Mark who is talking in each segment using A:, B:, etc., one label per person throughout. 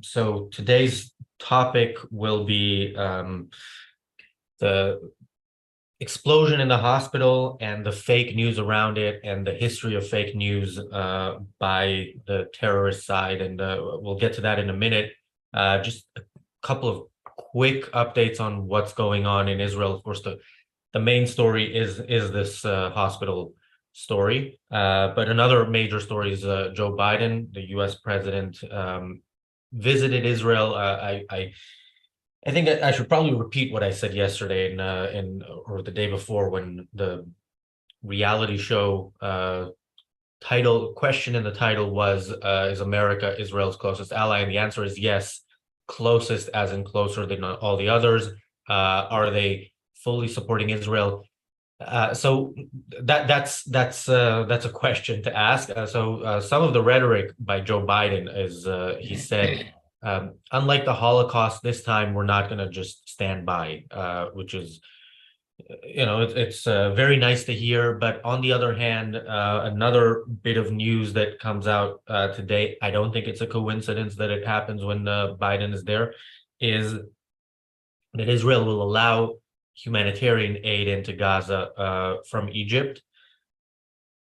A: So today's topic will be the explosion in the hospital and the fake news around it and the history of fake news by the terrorist side. And we'll get to that in a minute. Just a couple of quick updates on what's going on in Israel. Of course, the main story is this hospital story. But another major story is Joe Biden, the U.S. president, visited Israel. I think I should probably repeat what I said yesterday in or the day before when the reality show title question in the title was is America Israel's closest ally? And the answer is yes, closest as in closer than all the others. Are they fully supporting Israel? So that's a question to ask. Some of the rhetoric by Joe Biden is he said, unlike the Holocaust, this time we're not going to just stand by, which is, it's very nice to hear. But on the other hand, another bit of news that comes out today, I don't think it's a coincidence that it happens when Biden is there, is that Israel will allow humanitarian aid into Gaza from Egypt.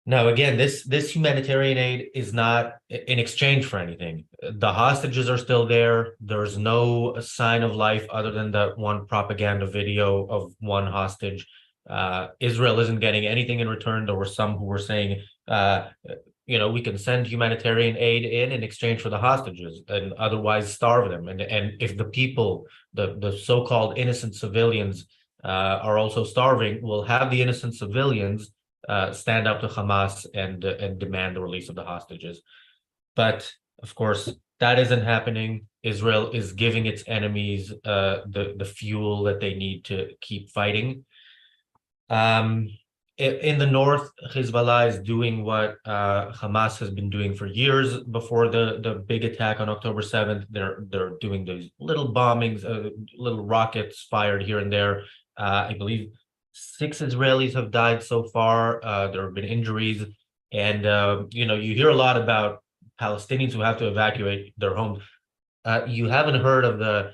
A: Now, again, this humanitarian aid is not in exchange for anything. The hostages are still there. There's no sign of life other than that one propaganda video of one hostage. Israel isn't getting anything in return. There were some who were saying, we can send humanitarian aid in exchange for the hostages and otherwise starve them. And if the people, the so-called innocent civilians, are also starving, we'll have the innocent civilians stand up to Hamas and demand the release of the hostages. But of course, that isn't happening. Israel is giving its enemies the fuel that they need to keep fighting. In the north, Hezbollah is doing what Hamas has been doing for years before the big attack on October 7th. They're doing those little bombings, little rockets fired here and there. I believe 6 Israelis have died so far. There have been injuries, and you hear a lot about Palestinians who have to evacuate their homes. You haven't heard of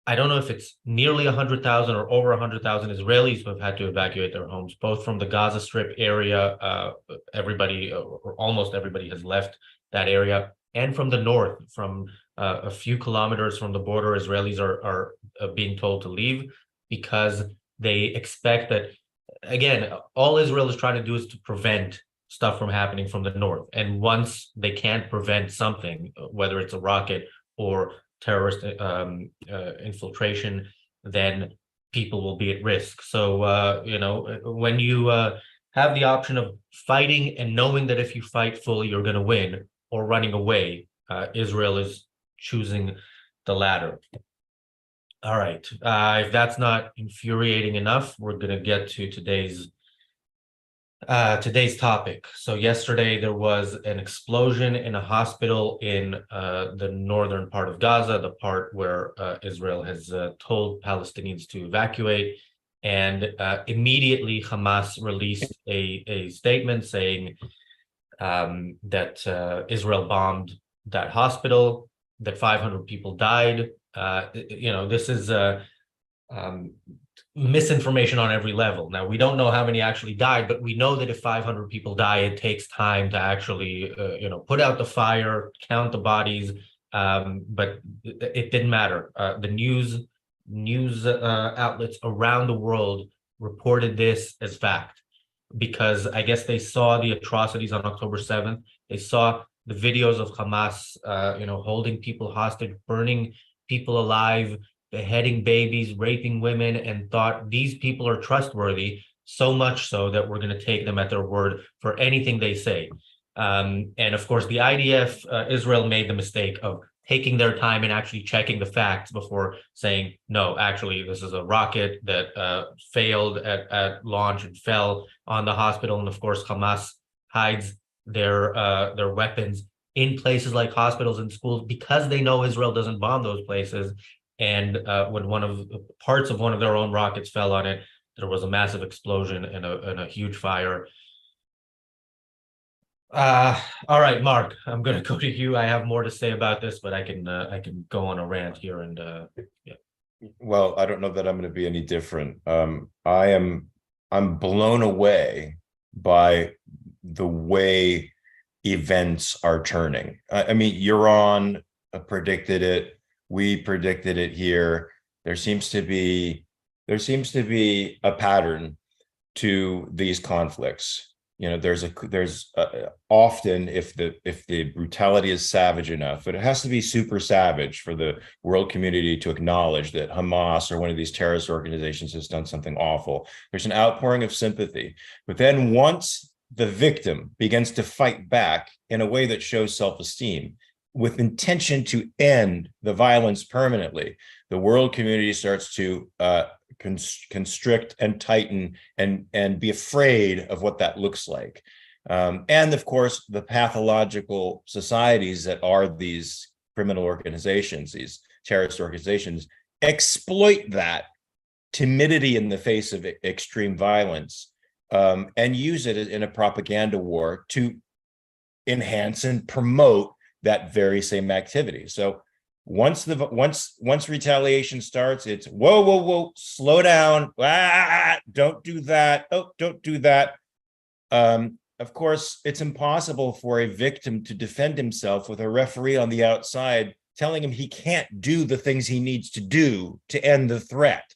A: I don't know if it's nearly 100,000 or over 100,000 Israelis who have had to evacuate their homes, both from the Gaza Strip area. Everybody or almost everybody has left that area, and from the north, from a few kilometers from the border, Israelis are being told to leave because they expect that, again, all Israel is trying to do is to prevent stuff from happening from the north. And once they can't prevent something, whether it's a rocket or terrorist infiltration, then people will be at risk. So, when you have the option of fighting and knowing that if you fight fully, you're going to win, or running away, Israel is choosing the latter. All right. If that's not infuriating enough, we're going to get to today's topic. So yesterday there was an explosion in a hospital in the northern part of Gaza, the part where Israel has told Palestinians to evacuate. And immediately Hamas released a statement saying that Israel bombed that hospital, that 500 people died. This is misinformation on every level. Now, we don't know how many actually died, but we know that if 500 people die, it takes time to actually, put out the fire, count the bodies. But it didn't matter. The news outlets around the world reported this as fact because I guess they saw the atrocities on October 7th. They saw the videos of Hamas, holding people hostage, burning people alive, beheading babies, raping women, and thought these people are trustworthy, so much so that we're going to take them at their word for anything they say. And of course, the IDF, Israel made the mistake of taking their time and actually checking the facts before saying, no, actually, this is a rocket that failed at launch and fell on the hospital. And of course, Hamas hides their weapons in places like hospitals and schools because they know Israel doesn't bomb those places. And when one of the parts of one of their own rockets fell on it, there was a massive explosion and a huge fire. All right, Mark, I'm gonna go to you. I have more to say about this, but I can go on a rant here and yeah.
B: Well, I don't know that I'm going to be any different. I'm blown away by the way events are turning. I mean, Iran predicted it. We predicted it here. There seems to be there seems to be a pattern to these conflicts. You know, there's often, if the brutality is savage enough, but it has to be super savage for the world community to acknowledge that Hamas or one of these terrorist organizations has done something awful. There's an outpouring of sympathy, but then once the victim begins to fight back in a way that shows self-esteem with intention to end the violence permanently, the world community starts to constrict and tighten and be afraid of what that looks like. And of course, the pathological societies that are these criminal organizations, these terrorist organizations, exploit that timidity in the face of extreme violence, and use it in a propaganda war to enhance and promote that very same activity. So once retaliation starts, it's whoa, slow down, don't do that, oh, don't do that. Of course, it's impossible for a victim to defend himself with a referee on the outside telling him he can't do the things he needs to do to end the threat.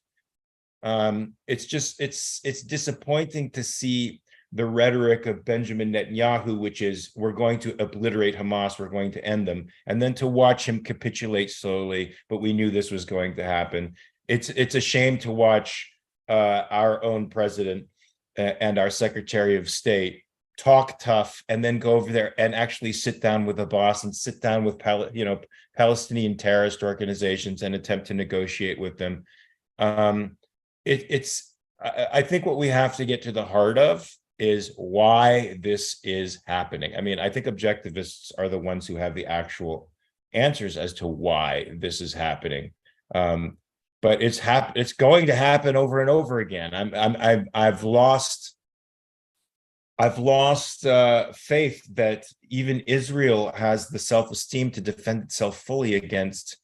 B: It's disappointing to see the rhetoric of Benjamin Netanyahu, which is, we're going to obliterate Hamas, we're going to end them, and then to watch him capitulate slowly. But we knew this was going to happen. It's a shame to watch our own president and our Secretary of State talk tough and then go over there and actually sit down with the boss and sit down with Palestinian terrorist organizations and attempt to negotiate with them. I think what we have to get to the heart of is why this is happening. I mean, I think objectivists are the ones who have the actual answers as to why this is happening. But it's going to happen over and over again. I've lost faith that even Israel has the self-esteem to defend itself fully against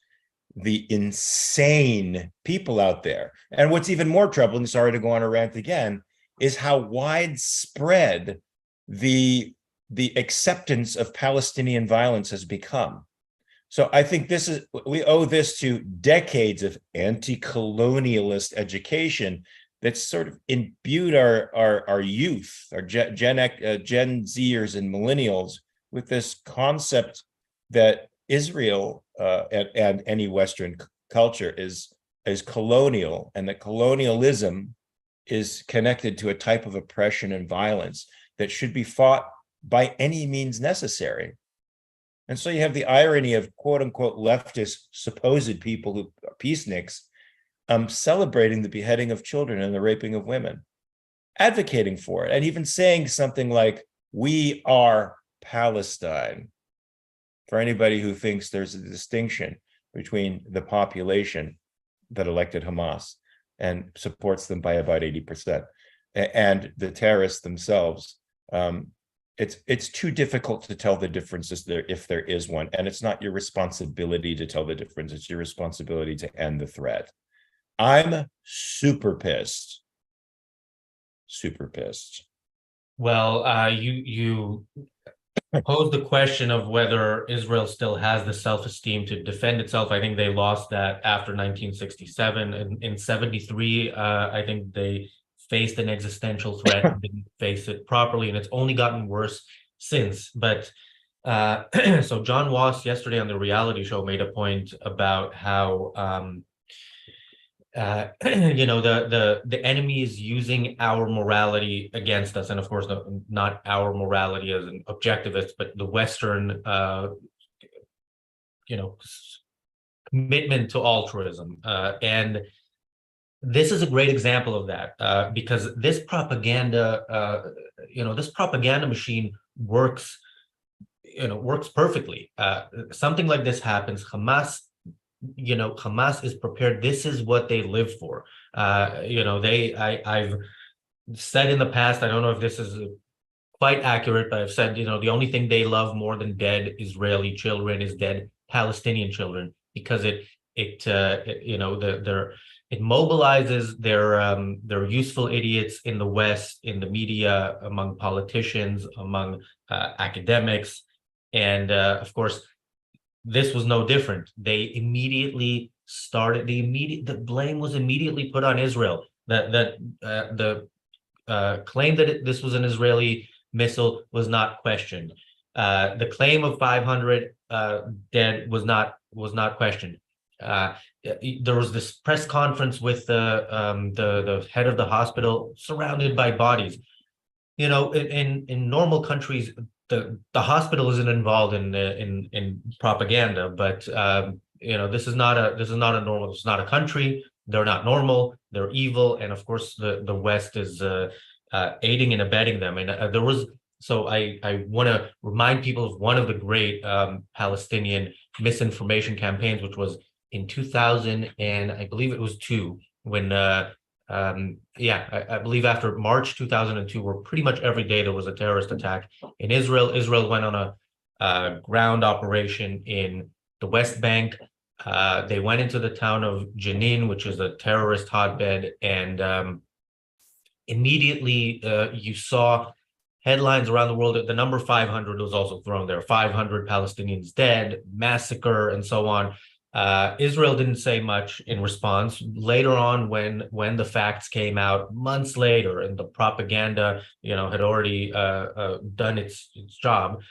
B: the insane people out there. And what's even more troubling, sorry to go on a rant again, is how widespread the acceptance of Palestinian violence has become. So I think we owe this to decades of anti-colonialist education that's sort of imbued our youth, our Gen Zers and millennials with this concept that Israel and any Western culture is colonial, and that colonialism is connected to a type of oppression and violence that should be fought by any means necessary. And so you have the irony of quote unquote leftist supposed people who are peaceniks celebrating the beheading of children and the raping of women, advocating for it, and even saying something like, "We are Palestine." For anybody who thinks there's a distinction between the population that elected Hamas and supports them by about 80%, and the terrorists themselves, it's too difficult to tell the differences there, if there is one. And it's not your responsibility to tell the difference. It's your responsibility to end the threat. I'm super pissed. Super pissed.
A: Well, you posed the question of whether Israel still has the self-esteem to defend itself. I think they lost that after 1967. And in 73, I think they faced an existential threat and didn't face it properly, and it's only gotten worse since. But so John Wass yesterday on the reality show made a point about how the enemy is using our morality against us, and of course not our morality as an objectivist, but the Western commitment to altruism, and this is a great example of that, because this propaganda machine works perfectly. Something like this happens, Hamas is prepared. This is what they live for. I've said in the past, I don't know if this is quite accurate, but I've said, the only thing they love more than dead Israeli children is dead Palestinian children, because it mobilizes their useful idiots in the West, in the media, among politicians, among academics, and of course, this was no different. They immediately started the blame was immediately put on Israel. The claim that this was an Israeli missile was not questioned. The claim of 500 dead was not questioned. Uh, there was this press conference with the head of the hospital surrounded by bodies. In normal countries, the hospital isn't involved in propaganda, but this is not a normal. It's not a country. They're not normal. They're evil, and of course, the West is aiding and abetting them. And there was so I want to remind people of one of the great Palestinian misinformation campaigns, which was in 2000, and I believe it was two, when I believe after March 2002, where pretty much every day there was a terrorist attack in Israel. Israel went on a ground operation in the West Bank. They went into the town of Jenin, which is a terrorist hotbed, and immediately you saw headlines around the world. The number 500 was also thrown there. 500 Palestinians dead, massacre, and so on. Israel didn't say much in response. Later on, when the facts came out months later, and the propaganda, had already done its job,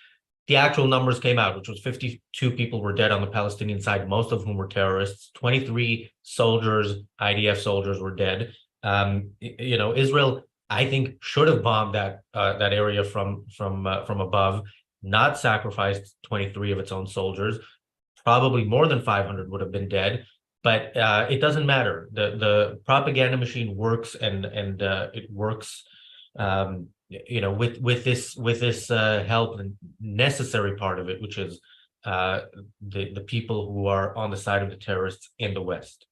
A: the actual numbers came out, which was 52 people were dead on the Palestinian side, most of whom were terrorists. 23 soldiers, IDF soldiers, were dead. Israel, I think, should have bombed that area from above, not sacrificed 23 of its own soldiers. Probably more than 500 would have been dead, but it doesn't matter. The propaganda machine works, and it works, with this help, and necessary part of it, which is the people who are on the side of the terrorists in the West.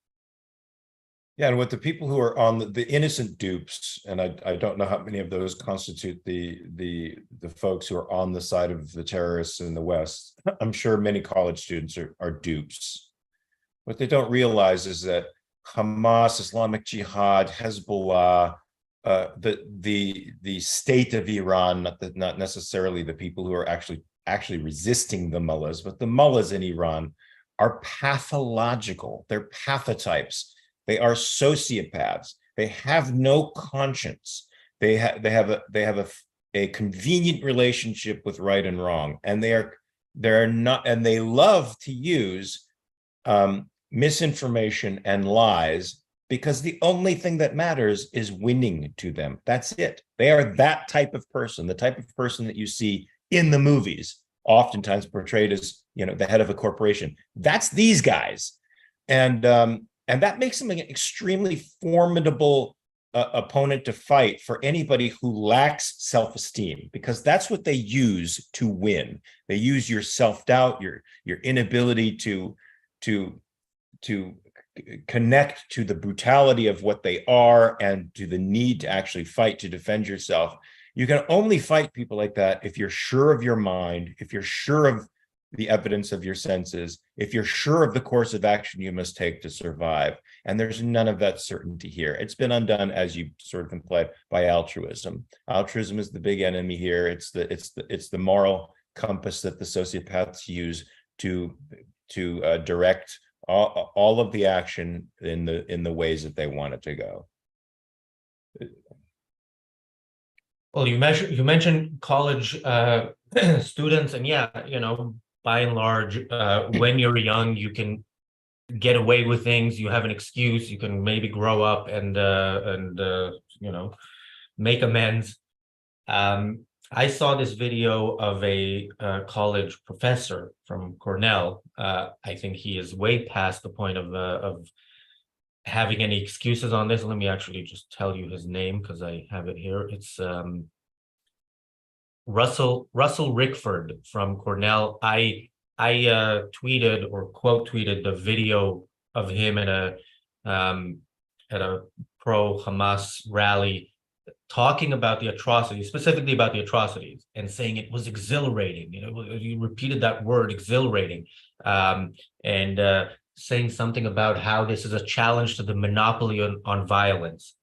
B: Yeah, and with the people who are on the innocent dupes, and I don't know how many of those constitute the folks who are on the side of the terrorists in the West. I'm sure many college students are dupes. What they don't realize is that Hamas, Islamic Jihad, Hezbollah, the state of Iran, not necessarily the people who are actually resisting the mullahs, but the mullahs in Iran are pathological. They're pathotypes. They are sociopaths. They have no conscience. They have a convenient relationship with right and wrong, and they're not, and they love to use misinformation and lies, because the only thing that matters is winning to them. That's it. They are that type of person, the type of person that you see in the movies, oftentimes portrayed as the head of a corporation. That's these guys, and that makes them an extremely formidable opponent to fight for anybody who lacks self-esteem, because that's what they use to win. They use your self-doubt, your inability to connect to the brutality of what they are, and to the need to actually fight to defend yourself. You can only fight people like that if you're sure of your mind, if you're sure of the evidence of your senses, if you're sure of the course of action you must take to survive. And there's none of that certainty here. It's been undone, as you sort of implied, by altruism. Altruism is the big enemy here. It's the moral compass that the sociopaths use to direct all of the action in the ways that they want it to go.
A: Well, you mentioned college students, and yeah, by and large, when you're young, you can get away with things. You have an excuse. You can maybe grow up and make amends. I saw this video of a college professor from Cornell. I think he is way past the point of having any excuses on this. Let me actually just tell you his name, because I have it here. It's Russell Rickford from Cornell. I tweeted or quote tweeted the video of him at a pro Hamas rally, talking about the atrocities, specifically about the atrocities, and saying it was exhilarating. You repeated that word, exhilarating, and saying something about how this is a challenge to the monopoly on violence.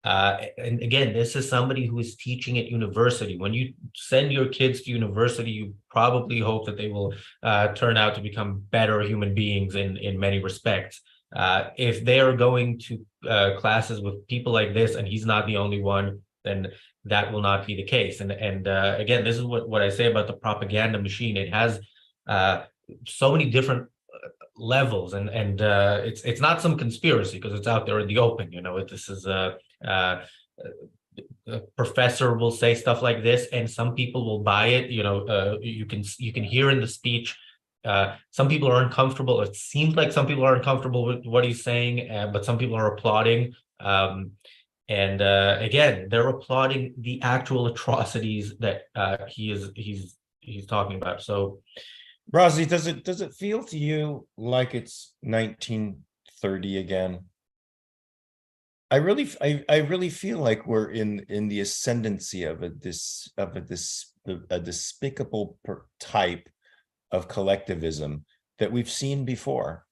A: And again, this is somebody who is teaching at university. When you send your kids to university, you probably hope that they will turn out to become better human beings in many respects. If they are going to classes with people like this, and he's not the only one, then that will not be the case. And again, this is what I say about the propaganda machine. It has so many different levels, and it's not some conspiracy because it's out there in the open. This is a professor will say stuff like this, and some people will buy it. You can hear in the speech. Some people are uncomfortable. It seems like some people are uncomfortable with what he's saying, but some people are applauding. And again, they're applauding the actual atrocities that he's talking about. So,
B: Razi, does it feel to you like it's 1930 again? I really feel like we're in the ascendancy of a despicable type of collectivism that we've seen before.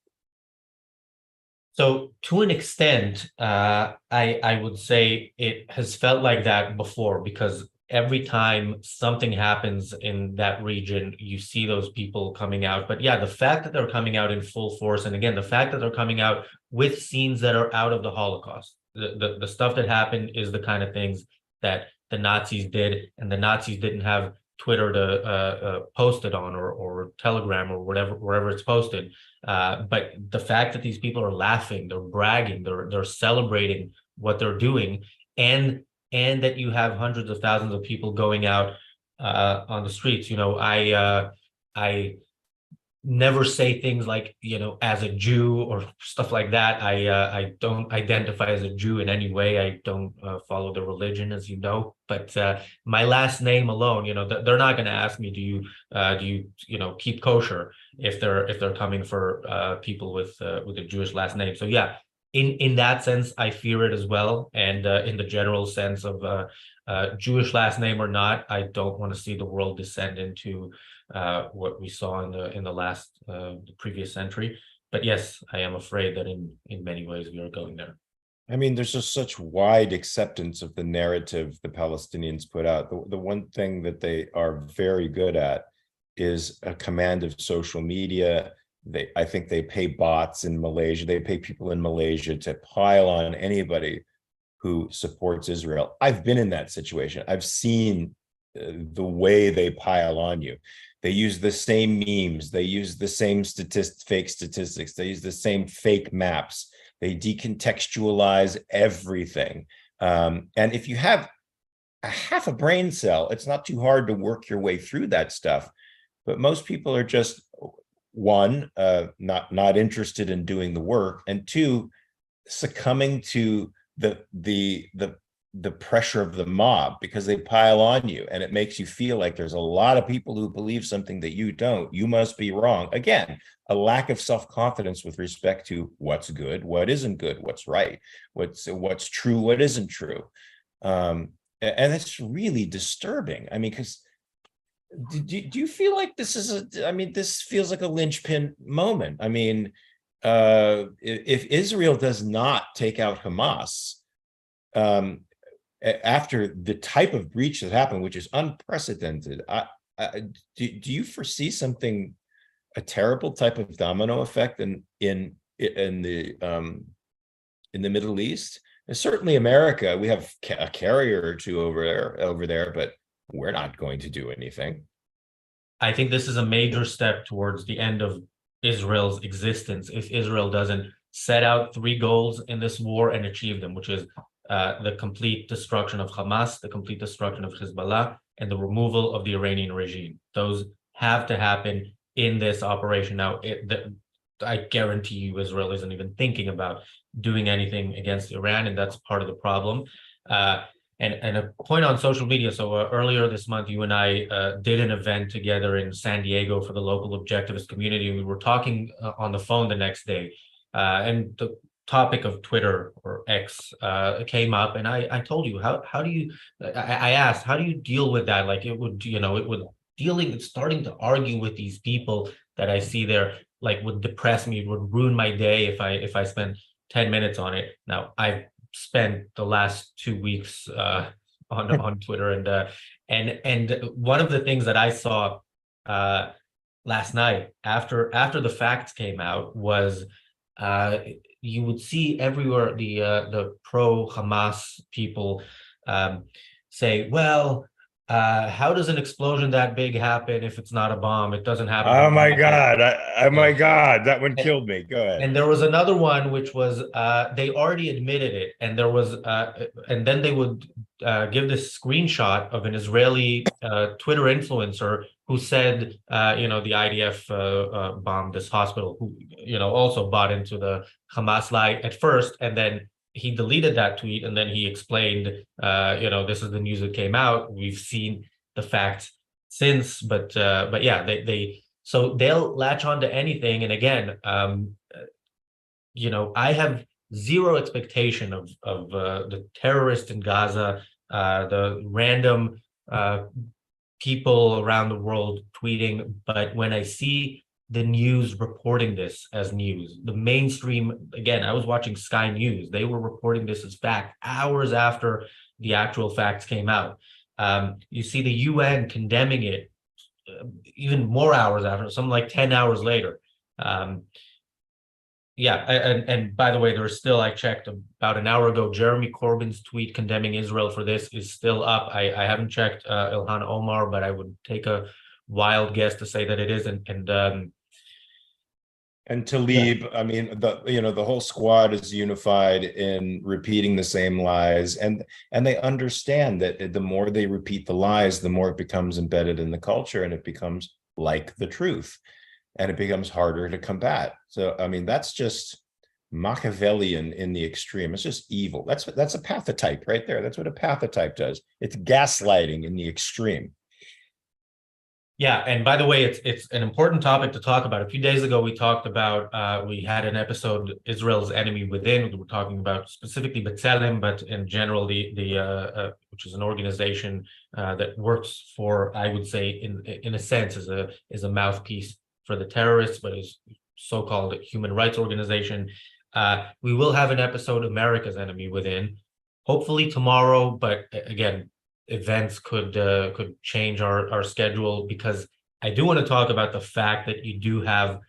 A: So to an extent, I would say it has felt like that before, because every time something happens in that region, you see those people coming out. But yeah, the fact that they're coming out in full force, and again, the fact that they're coming out with scenes that are out of the Holocaust, the stuff that happened is the kind of things that the Nazis did, and the Nazis didn't have Twitter to post it on, or Telegram, or wherever it's posted. But the fact that these people are laughing, they're bragging, they're celebrating what they're doing, and that you have hundreds of thousands of people going out on the streets. I never say things like, as a Jew or stuff like that. I don't identify as a Jew in any way. I don't follow the religion, as you know. But my last name alone, they're not going to ask me, do you keep kosher, if they're coming for people with a Jewish last name. So yeah, in that sense, I fear it as well. And in the general sense of Jewish last name or not, I don't want to see the world descend into what we saw in the previous century. But yes, I am afraid that in many ways we are going there.
B: I mean, there's just such wide acceptance of the narrative the Palestinians put out. The one thing that they are very good at is a command of social media. I think they pay bots in Malaysia. They pay people in Malaysia to pile on anybody who supports Israel. I've been in that situation. I've seen the way they pile on you. They use the same memes. They use the same fake statistics. They use the same fake maps. They decontextualize everything. And if you have a half a brain cell, it's not too hard to work your way through that stuff. But most people are just, one, not interested in doing the work, and two, succumbing to the pressure of the mob, because they pile on you, and it makes you feel like there's a lot of people who believe something that you don't. You must be wrong. Again, a lack of self-confidence with respect to what's good, what isn't good, what's right, what's true, what isn't true. And it's really disturbing. I mean, because do you feel like this is this feels like a linchpin moment? I mean, if Israel does not take out Hamas, after the type of breach that happened, which is unprecedented, do you foresee a terrible type of domino effect in the Middle East? And certainly America, we have a carrier or two over there, but we're not going to do anything.
A: I think this is a major step towards the end of Israel's existence if Israel doesn't set out 3 goals in this war and achieve them, which is the complete destruction of Hamas, the complete destruction of Hezbollah, and the removal of the Iranian regime. Those have to happen in this operation. Now, I guarantee you Israel isn't even thinking about doing anything against Iran, and that's part of the problem. And a point on social media. So earlier this month, you and I did an event together in San Diego for the local objectivist community. We were talking on the phone the next day. And topic of Twitter or X came up, and I told you how do you I asked how do you deal with that? Like it would it would starting to argue with these people that I see there like would depress me, would ruin my day if I spend 10 minutes on it. Now I've spent the last 2 weeks on Twitter, and one of the things that I saw uh last night after the facts came out was uh you would see everywhere the pro Hamas people um say, well, how does an explosion that big happen if it's not a bomb? It doesn't happen
B: Oh
A: from
B: my
A: rockets.
B: God. Oh my
A: And,
B: God. That one killed me. Go ahead.
A: and there was another one which was they already admitted it, and there was and then they would give this screenshot of an Israeli Twitter influencer who said the IDF bombed this hospital, who also bought into the Hamas lie at first, and then he deleted that tweet, and then he explained this is the news that came out. We've seen the facts since, but yeah, they so they'll latch on to anything. And again, I have zero expectation of the terrorists in Gaza, the random people around the world tweeting. But when I see the news reporting this as news, the mainstream, again, I was watching Sky News. They were reporting this as fact hours after the actual facts came out. You see the UN condemning it even more hours after, something like 10 hours later. Yeah, and by the way, there's still, I checked about an hour ago, Jeremy Corbyn's tweet condemning Israel for this is still up. I haven't checked Ilhan Omar, but I would take a wild guess to say that it is.
B: And Talib, I mean, the whole squad is unified in repeating the same lies, and they understand that the more they repeat the lies, the more it becomes embedded in the culture, and it becomes like the truth, and it becomes harder to combat. So, I mean, that's just Machiavellian in the extreme. It's just evil. That's a pathotype right there. That's what a pathotype does. It's gaslighting in the extreme.
A: Yeah, and by the way, it's an important topic to talk about. A few days ago, we talked about we had an episode, Israel's Enemy Within. We were talking about specifically B'Tselem, but in general, the which is an organization that works for, I would say, in a sense, is a mouthpiece for the terrorists, but is so-called human rights organization. We will have an episode, America's Enemy Within, hopefully tomorrow, but again, events could change our schedule, because I do want to talk about the fact that you do have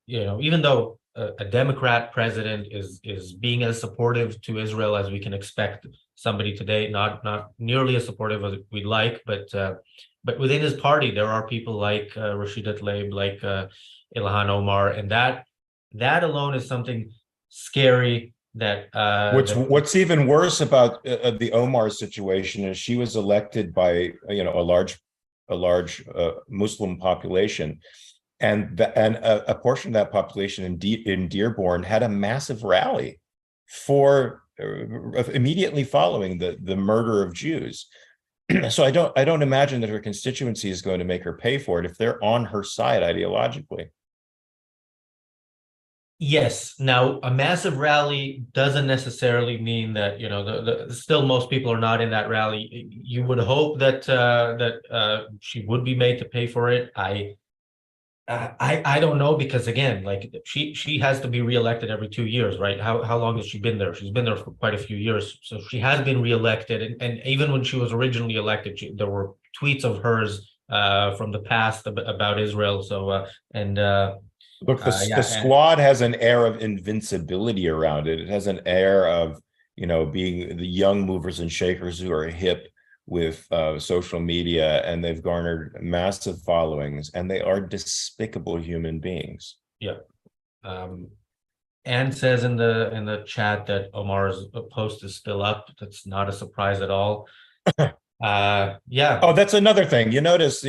A: even though a Democrat president is being as supportive to Israel as we can expect somebody today, not nearly as supportive as we'd like, but within his party there are people like Rashida Tlaib, like Ilhan Omar, and that alone is something scary.
B: What's even worse about the Omar situation is she was elected by a large Muslim population, and a portion of that population in Dearborn had a massive rally for immediately following the murder of Jews. So I don't imagine that her constituency is going to make her pay for it if they're on her side ideologically.
A: Yes. Now, a massive rally doesn't necessarily mean that, still most people are not in that rally. You would hope that she would be made to pay for it. I don't know, because again, like she has to be reelected every 2 years, right? How long has she been there? She's been there for quite a few years, so she has been reelected. And even when she was originally elected, there were tweets of hers from the past about Israel. So
B: Look, the
A: yeah.
B: squad has an air of invincibility around it. It has an air of, being the young movers and shakers who are hip with social media, and they've garnered massive followings, and they are despicable human beings.
A: Yeah. Anne says in the chat that Omar's post is still up. That's not a surprise at all. Yeah.
B: Oh, that's another thing. You notice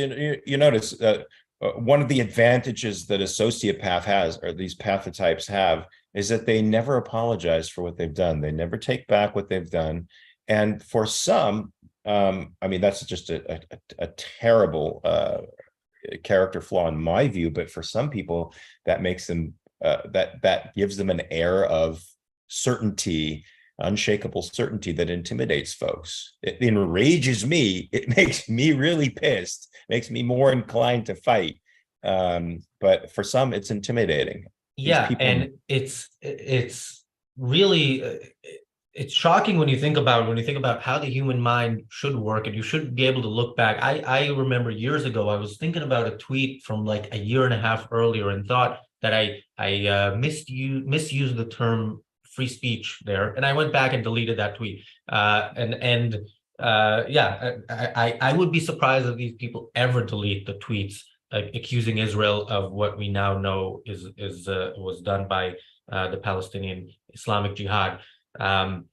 B: one of the advantages that a sociopath has, or these pathotypes have, is that they never apologize for what they've done. They never take back what they've done. And for some, I mean, that's just a terrible character flaw in my view, but for some people, that makes them that gives them an air of certainty, unshakable certainty that intimidates folks. It enrages me. It makes me really pissed, makes me more inclined to fight. But for some, it's intimidating. These
A: Yeah,
B: people.
A: and it's really it's shocking when you think about how the human mind should work, and you should be able to look back. I remember years ago I was thinking about a tweet from like a year and a half earlier and thought that I misused the term free speech there, and I went back and deleted that tweet. Yeah, I would be surprised if these people ever delete the tweets accusing Israel of what we now know is was done by the Palestinian Islamic Jihad. Um,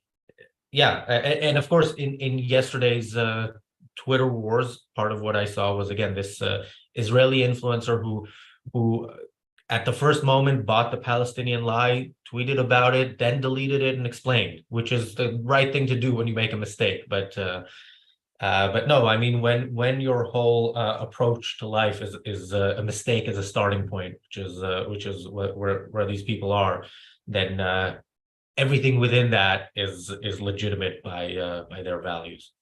A: yeah, and of course, in yesterday's Twitter wars, part of what I saw was again this Israeli influencer who at the first moment bought the Palestinian lie, tweeted about it, then deleted it and explained, which is the right thing to do when you make a mistake. But no, I mean when your whole approach to life is a mistake as a starting point, which is where these people are, then everything within that is legitimate by their values.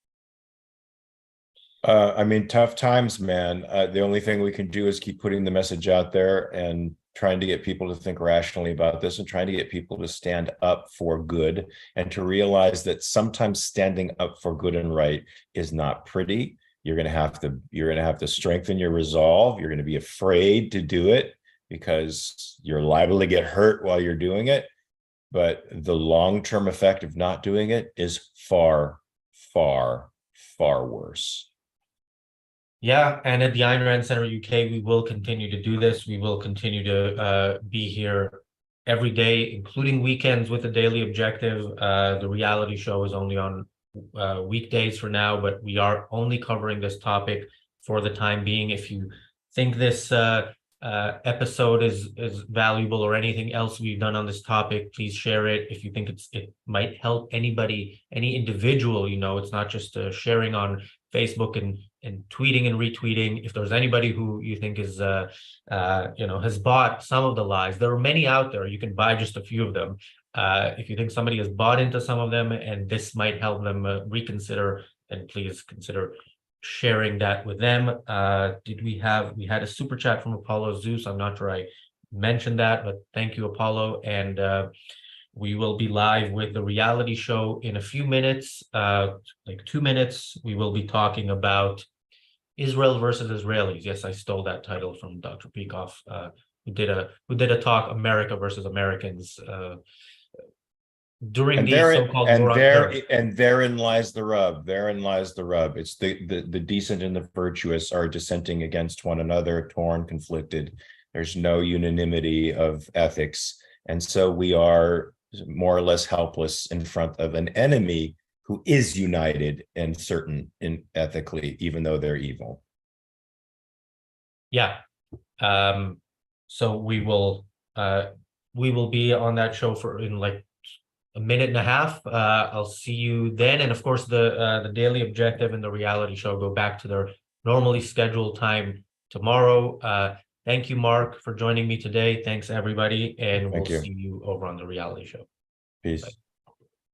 B: I mean, tough times, man. The only thing we can do is keep putting the message out there and trying to get people to think rationally about this and trying to get people to stand up for good and to realize that sometimes standing up for good and right is not pretty. You're going to have to strengthen your resolve. You're going to be afraid to do it because you're liable to get hurt while you're doing it. But the long-term effect of not doing it is far, far, far worse.
A: Yeah, and at the Ayn Rand Center UK, we will continue to do this. We will continue to be here every day, including weekends with the Daily Objective. The reality show is only on weekdays for now, but we are only covering this topic for the time being. If you think this episode is valuable or anything else we've done on this topic, please share it. If you think it might help anybody, any individual, it's not just sharing on Facebook and tweeting and retweeting. If there's anybody who you think is has bought some of the lies, there are many out there. You can buy just a few of them. If you think somebody has bought into some of them and this might help them reconsider, then please consider sharing that with them. We had a super chat from Apollo Zeus. I'm not sure I mentioned that, but thank you, Apollo. And we will be live with the reality show in a few minutes, like 2 minutes. We will be talking about Israel versus Israelis. Yes, I stole that title from Dr. Peikoff, who did a talk, America versus Americans, during the so-called war on terror.
B: And therein lies the rub. Therein lies the rub. It's the decent and the virtuous are dissenting against one another, torn, conflicted. There's no unanimity of ethics. And so we are more or less helpless in front of an enemy who is united and certain in ethically, even though they're evil.
A: Yeah. So we will be on that show in like a minute and a half. I'll see you then. And of course, the Daily Objective and the reality show go back to their normally scheduled time tomorrow. Thank you, Mark, for joining me today. Thanks, everybody. And we'll see you over on the reality show.
B: Peace.
A: Bye.